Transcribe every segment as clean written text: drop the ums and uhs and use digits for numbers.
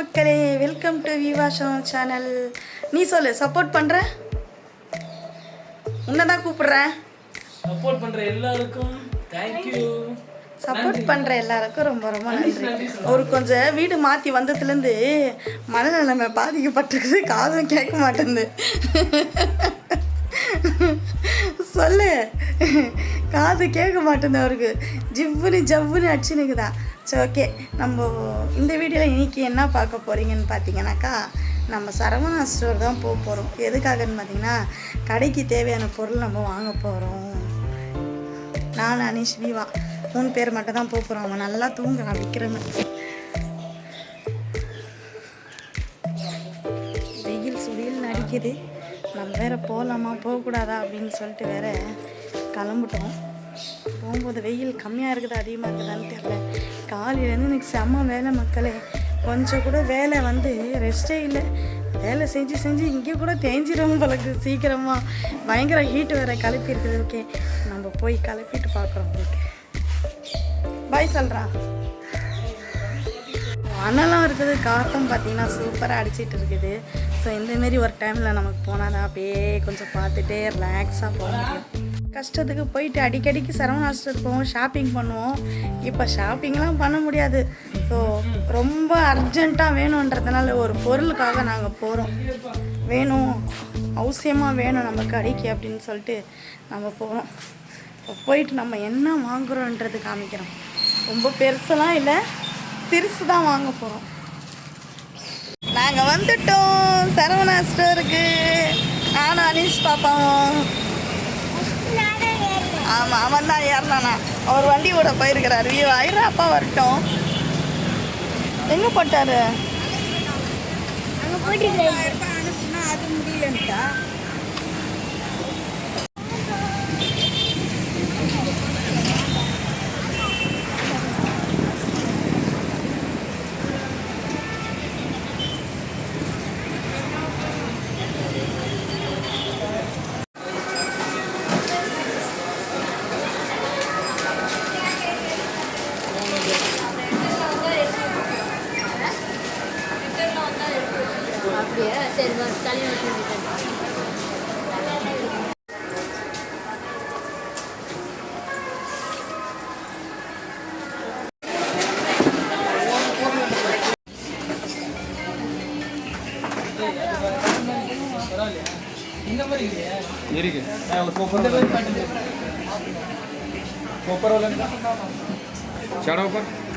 மக்களே, welcome to விவாஷம் channel. நீ சொல்லு, சப்போர்ட் பண்ணுற? உன்னை தான் கூப்பிடுறேன். சப்போர்ட் பண்ணுற எல்லாருக்கும் தேங்க்யூ. சப்போர்ட் பண்ணுற எல்லாருக்கும் ரொம்ப ரொம்ப நன்றி. ஒரு கொஞ்சம் வீடு மாற்றி வந்ததுலேருந்து மனநிலைமை பாதிக்கப்பட்டிருக்குது, காதும் கேட்க மாட்டேங்குது. சொல்லு, காது கேட்க மாட்டேங்குது அவருக்கு. ஜவ்வுன்னு அடிச்சுனுக்குதா. சரி, ஓகே. நம்ம இந்த வீடியோவில் இன்றைக்கி என்ன பார்க்க போகிறீங்கன்னு பார்த்தீங்கன்னாக்கா, நம்ம சரவணா ஸ்டோர் தான் போக போகிறோம். எதுக்காகன்னு பார்த்தீங்கன்னா, கடைக்கு தேவையான பொருள் நம்ம வாங்க போகிறோம். நான் அனீஷ் விவா 3 பேர் மட்டும் தான் போக போகிறோம். அவன் நல்லா தூங்குறான் விற்கிறவன். வெயில் சுழியில் நடிக்குது. நம்ம வேறு போகலாமா போகக்கூடாதா அப்படின்னு சொல்லிட்டு வேற கிளம்பிட்டோம். போகும்போது வெயில் கம்மியாக இருக்குது அதிகமாக இருக்குதான்னு தெரியல. காலையிலேருந்து எனக்கு செம்ம வேலை மக்களே. கொஞ்சம் கூட வேலை ரெஸ்ட்டே இல்லை. வேலை செஞ்சு இங்கே கூட தேஞ்சிடும் பழக்கு சீக்கிரமாக. பயங்கர ஹீட்டு வேறு கிளப்பி இருக்குது. ஓகே, நம்ம போய் கிளப்பிட்டு பார்க்குறோம். ஓகே, பாய் சொல்கிறா. அனலாம் இருக்குது, காற்றும் பார்த்திங்கன்னா சூப்பராக அடிச்சிட்டு இருக்குது. ஸோ இந்தமாரி ஒரு டைமில் நமக்கு போனால் தான் அப்படியே கொஞ்சம் பார்த்துட்டே ரிலாக்ஸாக போக முடியும். கஷ்டத்துக்கு போயிட்டு அடிக்கடிக்கு சரவணா ஸ்டோர் போவோம், ஷாப்பிங் பண்ணுவோம். இப்போ ஷாப்பிங்லாம் பண்ண முடியாது. ஸோ ரொம்ப அர்ஜெண்ட்டாக வேணுன்றதுனால ஒரு பொருளுக்காக நாங்கள் போகிறோம். வேணும், அவசியமாக வேணும் நம்ம கடைக்கு அப்படின்னு சொல்லிட்டு நம்ம போகிறோம். இப்போ போயிட்டு நம்ம என்ன வாங்குகிறோன்றது காமிக்கிறோம். ரொம்ப பெருசெல்லாம் இல்லை, சிறுசு தான் வாங்க போகிறோம். நாங்கள் வந்துட்டோம் சரவணா ஸ்டோருக்கு. நானும் அனீஷ் பாப்பாவும். ஆமாம், அவன் தான் ஏறினானா. அவர் வண்டி கூட போயிருக்கிறார். ஆயிரம் அப்பா வரட்டும். எங்கே போட்டார்? அங்கே போயிட்டு அனுப்புனா அது முடியலன்ட்டா. சரி, தலையை இந்த மாதிரி இருக்கு.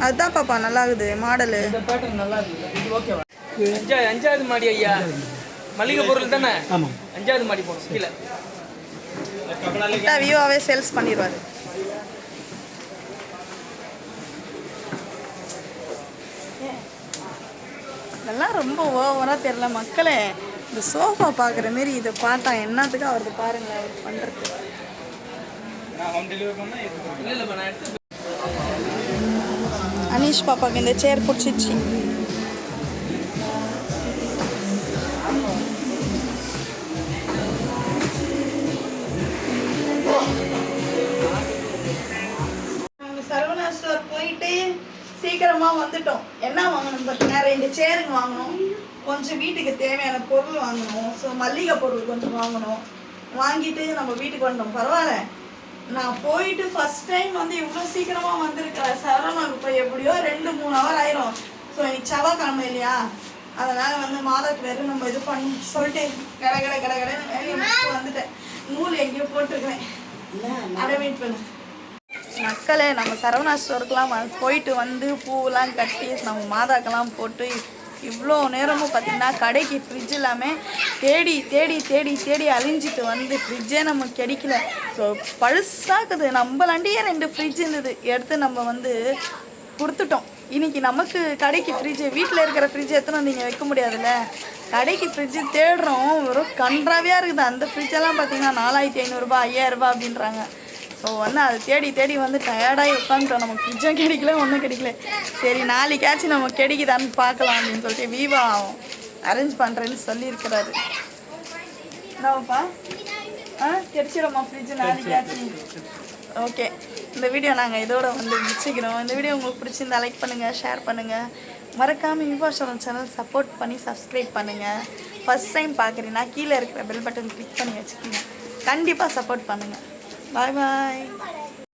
அதுதான் பாப்பா நல்லா இருக்குது மாடலு. இந்த பேட்டர்ன் நல்லா இருக்குது. இது ஓகேவா? 5வது மாடி ஐயா. மளிகை பொருள் தானே? ஆமாம், 5வது மாடி போகணும். கீழே வியூவாகவே சேல்ஸ் பண்ணிடுவார். இதெல்லாம் ரொம்ப ஓவராக தெரியல மக்களே. இந்த சோஃபா பார்க்குற மாரி இதை பார்த்தா என்னத்துக்கு அவருக்கு பாருங்களேன் அவர் பண்ணுறது. அனீஷ் பாப்பாவுக்கு இந்த சேர் பிடிச்சிச்சு. சரவணா ஸ்டோர் போயிட்டு சீக்கிரமாக வந்துட்டோம். என்ன வாங்கணும் பார்த்தீங்கன்னா, 2 சேருங்க வாங்கணும், கொஞ்சம் வீட்டுக்கு தேவையான பொருள் வாங்கணும். ஸோ மல்லிகை பொருள் கொஞ்சம் வாங்கணும். வாங்கிட்டு நம்ம வீட்டுக்கு வந்தோம். பரவாயில்ல, நான் போயிட்டு ஃபஸ்ட் டைம் இவ்வளோ சீக்கிரமாக வந்திருக்கிறேன். சரவணாவுக்கு போய் எப்படியோ 2-3 ஹவர் ஆயிரும். ஸோ இன்னைக்கு செவ்வாய்க்கிழமை இல்லையா, அதனால் மாதாக்கு வேறு நம்ம இது பண்ணி சொல்லிட்டு கடை வேலையை முடிச்சுட்டு வந்துட்டேன். நூல் எங்கேயோ போட்டிருக்கிறேன், அதை வெயிட் பண்ணு மக்களே. நம்ம சரவணா ஸ்டோருக்கெலாம் போயிட்டு பூவெலாம் கட்டி நம்ம மாதாக்கெல்லாம் போட்டு இவ்வளோ நேரமும் பார்த்திங்கன்னா கடைக்கு ஃப்ரிட்ஜ் இல்லாமல் தேடி அழிஞ்சிட்டு ஃப்ரிட்ஜே நமக்கு கிடைக்கல. ஸோ பழுசாக்குது. நம்மளாண்டியே 2 ஃப்ரிட்ஜ் இருந்தது, எடுத்து நம்ம கொடுத்துட்டோம். இன்றைக்கி நமக்கு கடைக்கு ஃப்ரிட்ஜு, வீட்டில் இருக்கிற ஃப்ரிட்ஜ் எத்தனை நீங்கள் வைக்க முடியாதுல்ல. கடைக்கு ஃப்ரிட்ஜு தேடுறோம், வெறும் கன்றாவியாக இருக்குது. அந்த ஃப்ரிட்ஜெல்லாம் பார்த்திங்கன்னா 4500 ரூபா 5000 ரூபா அப்படின்றாங்க. ஸோ அது தேடி டயர்டாகி உட்காந்துட்டோம். நமக்கு ஃப்ரிட்ஜும் கிடைக்கல, ஒன்றும் கிடைக்கல. சரி, நாளைக்காச்சும் நம்ம கிடைக்குதான்னு பார்க்கலாம் அப்படின்னு சொல்லிட்டு விவா அரேஞ்ச் பண்ணுறேன்னு சொல்லியிருக்கிறாரு. என்னப்பா கிடைச்சிடும்மா ஃப்ரிட்ஜு நாளைக்காச்சும். ஓகே, இந்த வீடியோ நாங்கள் இதோட முடிச்சுக்கிறோம். இந்த வீடியோ உங்களுக்கு பிடிச்சிருந்தா லைக் பண்ணுங்கள், ஷேர் பண்ணுங்கள். மறக்காமல் விவாஷனம் சேனல் சப்போர்ட் பண்ணி சப்ஸ்கிரைப் பண்ணுங்கள். ஃபஸ்ட் டைம் பார்க்குறீங்கன்னா கீழே இருக்கிற பெல் பட்டன் கிளிக் பண்ணி வச்சுக்கோங்க. கண்டிப்பாக சப்போர்ட் பண்ணுங்கள். பாய் பாய்.